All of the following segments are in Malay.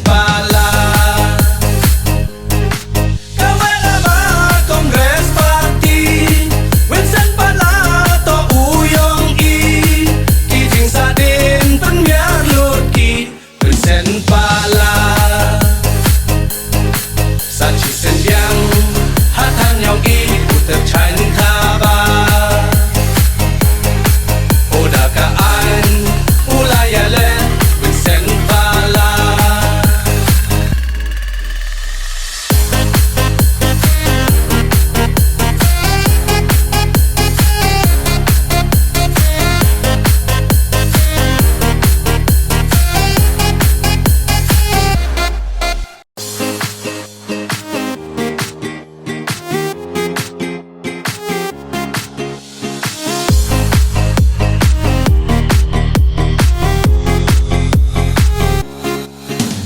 pala Kawalama Kongres Party Vincent pala to uyong i Kijing sa din penmiar lutki Vincent pala Sa chisen biang hatan yong i Uter chain kaba Oda kaan ulayale Vincent pala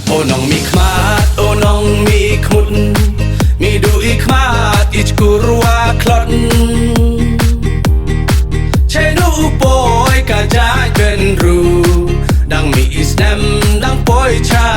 Onong mi khmat, onong mi khmut Mi du I khmat, ich kurwa klot Che nu poi ka jai ben ru Dang mi is nem, dang poi cha